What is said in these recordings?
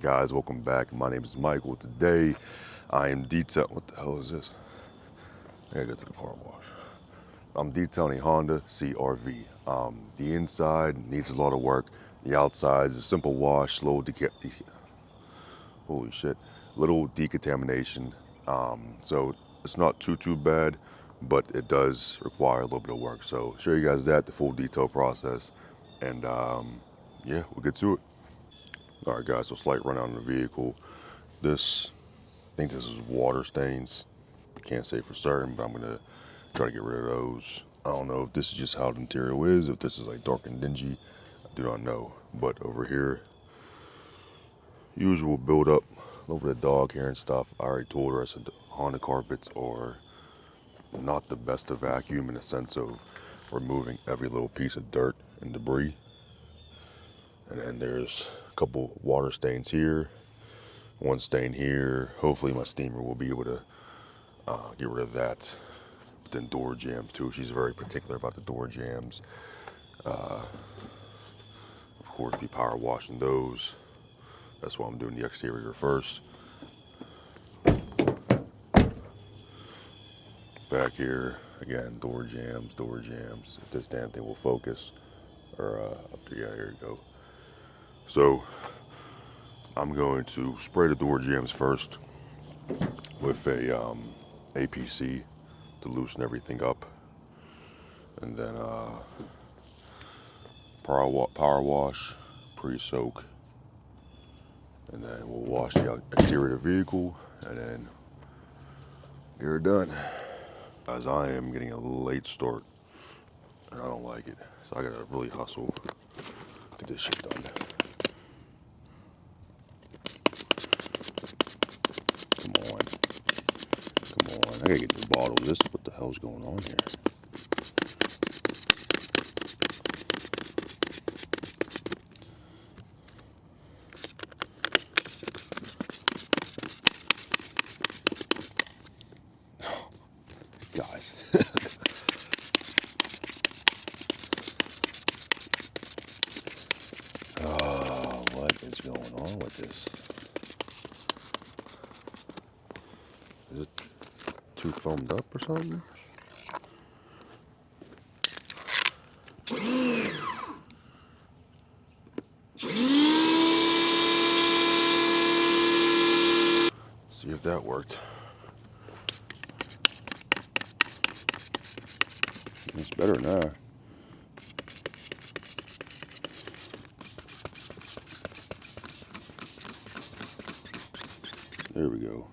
Guys, welcome back. My name is Michael. Today, I am detailing. What the hell is this? I gotta go to the car wash. I'm detailing a Honda CR-V. The inside needs a lot of work. The outside is a simple wash, holy shit, little decontamination. So it's not too bad, but it does require a little bit of work. So I'll show you guys the full detail process, and yeah, we'll get to it. All right, guys. So slight run out on the vehicle. I think this is water stains. Can't say for certain, but I'm gonna try to get rid of those. I don't know if this is just how the interior is, if this is like dark and dingy. I do not know. But over here, usual build up, a little bit of dog hair and stuff. I already told her I said the Honda carpets are not the best to vacuum in the sense of removing every little piece of dirt and debris. And then there's a couple water stains here, one stain here. Hopefully my steamer will be able to get rid of that. But then door jambs too. She's very particular about the door jambs. Of course, be power washing those. That's why I'm doing the exterior first. Back here, again, door jambs, door jambs. If this damn thing will focus. Or up there, yeah, here we go. So I'm going to spray the door jambs first with a APC to loosen everything up, and then power wash, pre-soak, and then we'll wash the exterior of the vehicle, and then you're done. As I am getting a late start, and I don't like it, so I gotta really hustle to get this shit done. Come on, I gotta get the bottle. What the hell's going on here? Guys. Oh, what is going on with this? Is it too foamed up or something? See if that worked. It's better now. There we go.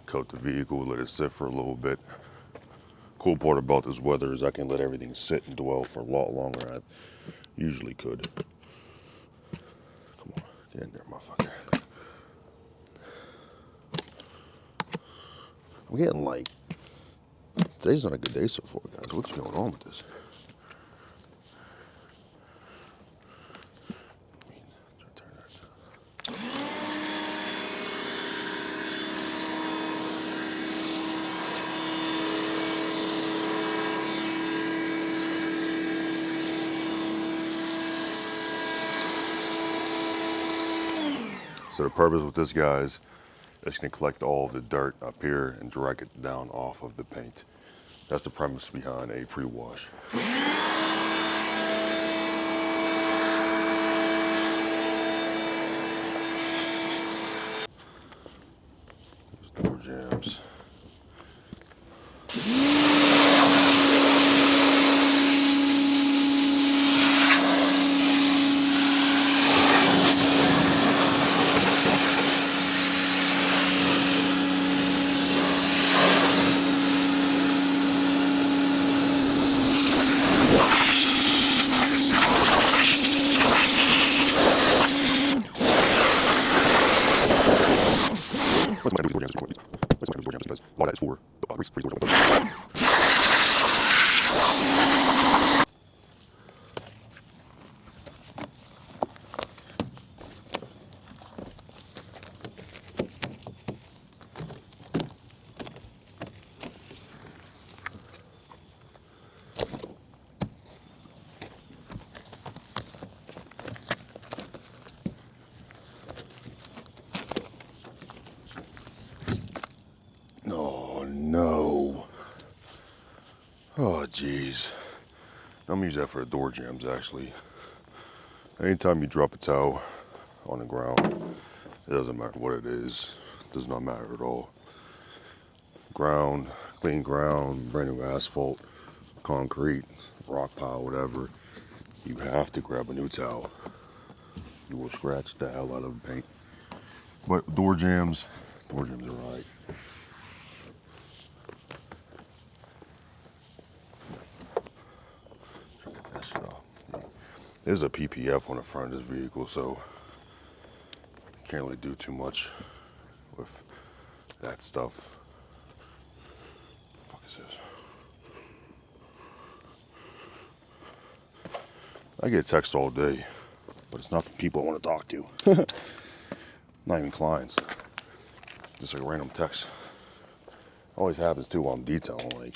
Coat the vehicle, let it sit for a little bit. Cool part about this weather is I can let everything sit and dwell for a lot longer than I usually could. Come on, get in there, motherfucker. I'm getting like, today's not a good day so far, guys. What's going on with this? Turn that down. So the purpose with this, guys, is going to collect all of the dirt up here and drag it down off of the paint. That's the premise behind a pre-wash. Door jambs. these. I'm gonna use that for the door jambs actually. Anytime you drop a towel on the ground, it doesn't matter what it is. It does not matter at all. Ground, clean ground, brand new asphalt, concrete, rock pile, whatever. You have to grab a new towel. You will scratch the hell out of the paint. But door jambs are right. Get that shit off. Yeah. There's a PPF on the front of this vehicle, so can't really do too much with that stuff. What the fuck is this? I get text all day, but it's not from people I want to talk to. Not even clients. Just like a random text. Always happens too while I'm detailing, like.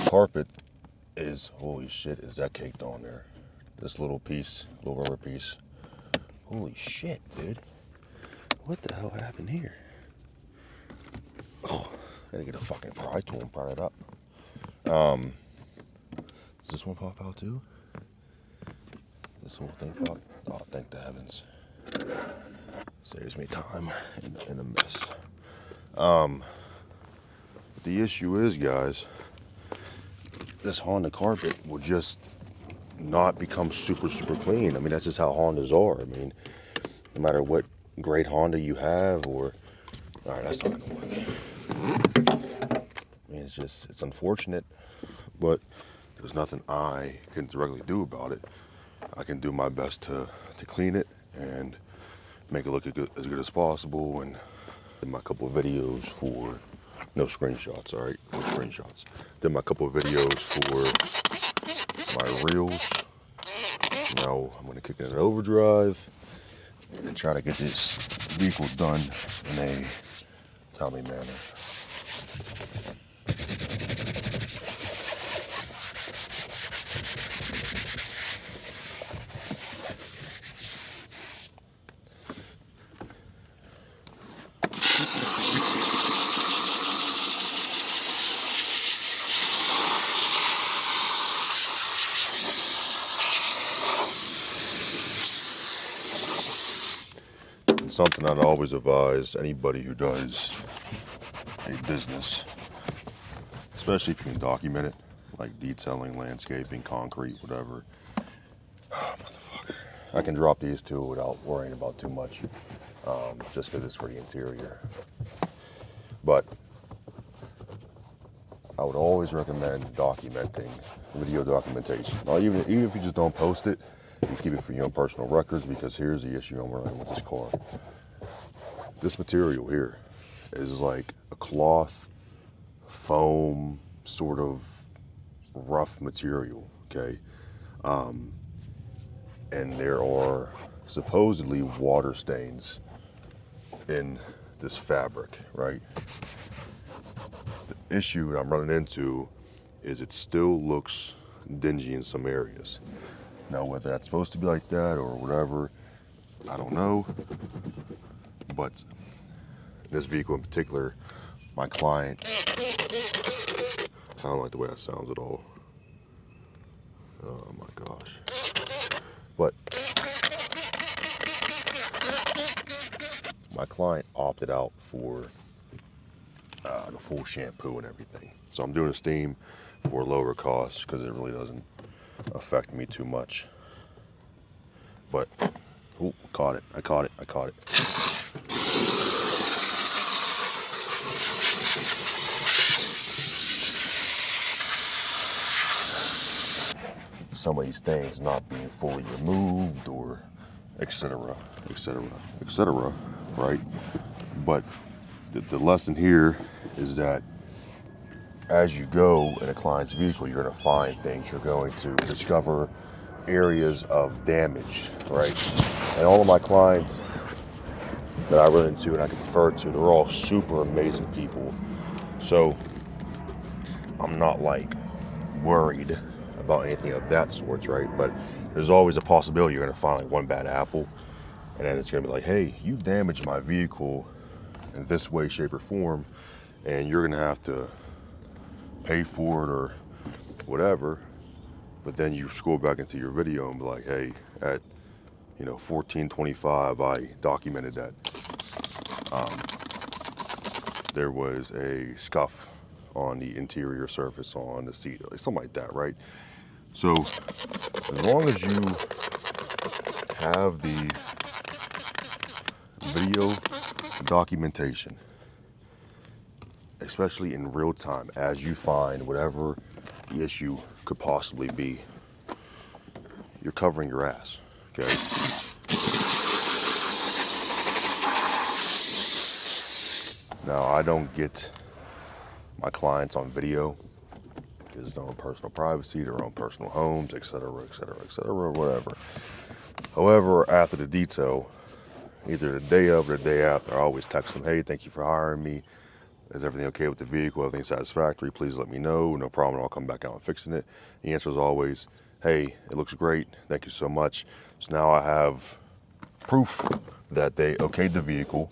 Carpet is, holy shit, is that caked on there. This little piece, little rubber piece. Holy shit, dude. What the hell happened here? Oh, I gotta get a fucking pry tool and pry it up. Does this one pop out too? This whole thing pop? Oh, thank the heavens. Saves me time in a mess. The issue is, guys, this Honda carpet will just not become super clean. I mean, that's just how Hondas are. I mean, no matter what great Honda you have, or all right, that's not gonna work. I mean, it's unfortunate, but there's nothing I can directly do about it. I can do my best to clean it and make it look as good as possible, and did my couple of videos for no screenshots. All right, no screenshots. Did my couple of videos for my reels. Now I'm gonna kick it in overdrive and try to get this vehicle done in a timely manner. Something I'd always advise anybody who does a business, especially if you can document it, like detailing, landscaping, concrete, whatever. Oh, motherfucker. I can drop these two without worrying about too much, just because it's for the interior. But I would always recommend documenting, video documentation. Now, even if you just don't post it, you keep it for your own personal records, because here's the issue I'm running with this car. This material here is like a cloth, foam, sort of rough material, okay? And there are supposedly water stains in this fabric, right? The issue that I'm running into is it still looks dingy in some areas. Now, whether that's supposed to be like that or whatever, I don't know. But this vehicle in particular, my client, I don't like the way that sounds at all. Oh my gosh. But my client opted out for the full shampoo and everything. So I'm doing a steam for lower cost because it really doesn't affect me too much. But, oh, caught it. I caught it. Some of these things not being fully removed or etc., right? But the lesson here is that as you go in a client's vehicle, you're going to find things. You're going to discover areas of damage, right? And all of my clients that I run into and I can refer to, they're all super amazing people. So I'm not like worried about anything of that sort, right? But there's always a possibility you're going to find like one bad apple, and then it's going to be like, hey, you damaged my vehicle in this way, shape, or form, and you're going to have to pay for it or whatever. But then you scroll back into your video and be like, hey, at 14:25, I documented that there was a scuff on the interior surface on the seat, like something like that, right? So as long as you have the video documentation, especially in real time, as you find whatever the issue could possibly be, you're covering your ass, okay? Now, I don't get my clients on video because it's their own personal privacy, their own personal homes, etc., whatever. However, after the detail, either the day of or the day after, I always text them, hey, thank you for hiring me. Is everything okay with the vehicle? Everything satisfactory? Please let me know. No problem. I'll come back out and fixing it. The answer is always, hey, it looks great. Thank you so much. So now I have proof that they okayed the vehicle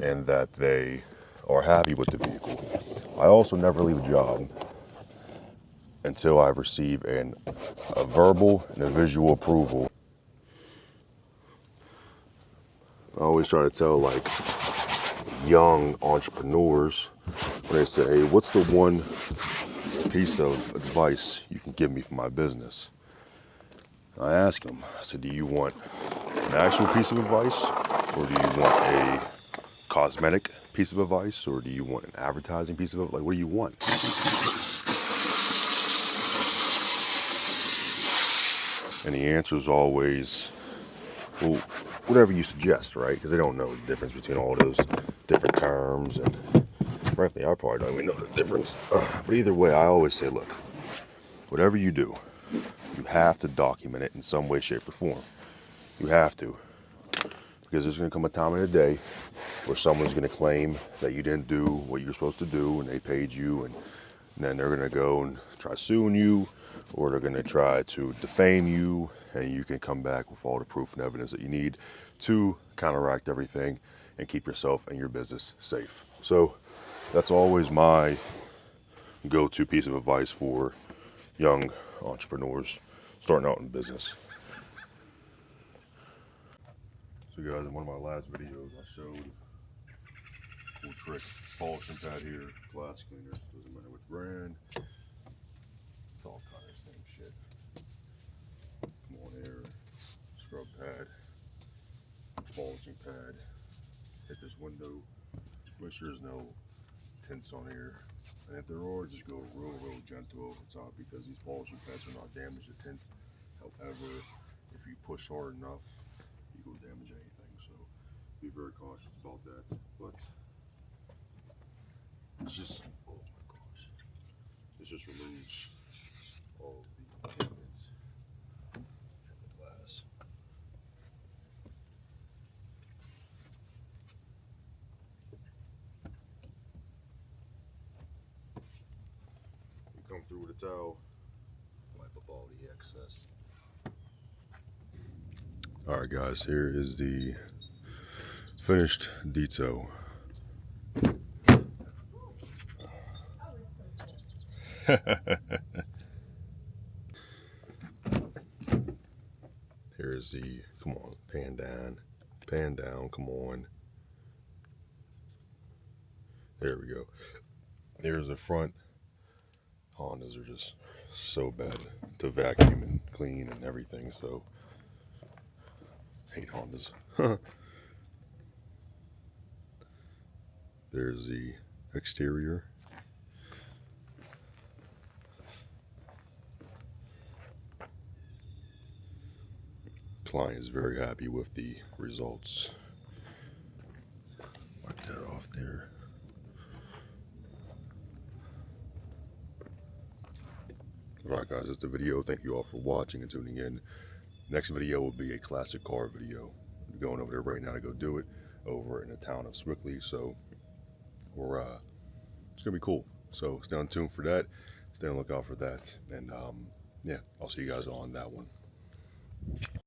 and that they are happy with the vehicle. I also never leave a job until I receive a verbal and a visual approval. I always try to tell like young entrepreneurs when they say, hey, what's the one piece of advice you can give me for my business? I ask them, I said, do you want an actual piece of advice, or do you want a cosmetic piece of advice, or do you want an advertising piece of advice? Like, what do you want? And the answer is always, well, whatever you suggest, right? Because they don't know the difference between all those different terms, and frankly, I probably don't even know the difference. But either way, I always say, look, whatever you do, you have to document it in some way, shape, or form. You have to. Because there's going to come a time in the day where someone's going to claim that you didn't do what you're supposed to do and they paid you, and then they're going to go and try suing you, or they're going to try to defame you, and you can come back with all the proof and evidence that you need to counteract everything and keep yourself and your business safe. So that's always my go-to piece of advice for young entrepreneurs starting out in business. So guys, in one of my last videos, I showed a cool trick, polishing pad here, glass cleaner, doesn't matter which brand, it's all kind of the same shit. Come on here, scrub pad, polishing pad, hit this window, make sure there's no tints on here, and if there are, just go real gentle over the top, because these polishing pads will not damage the tint. However, if you push hard enough, you will damage anything, so be very cautious about that. But it's just, oh my gosh, This just removes all of the contaminants from the glass. You come through with a towel, wipe up all the excess. Alright guys, here is the finished detail. Here's the, come on, pan down, come on. There we go. Here's the front. Hondas are just so bad to vacuum and clean and everything, so hate Hondas. There's the exterior. Client is very happy with the results. Wipe that off there. Alright guys, that's the video. Thank you all for watching and tuning in. Next video will be a classic car video. I'm going over there right now to go do it over in the town of Swickley, so we're it's gonna be cool. So stay on tune for that. Stay on the lookout for that. And yeah, I'll see you guys on that one.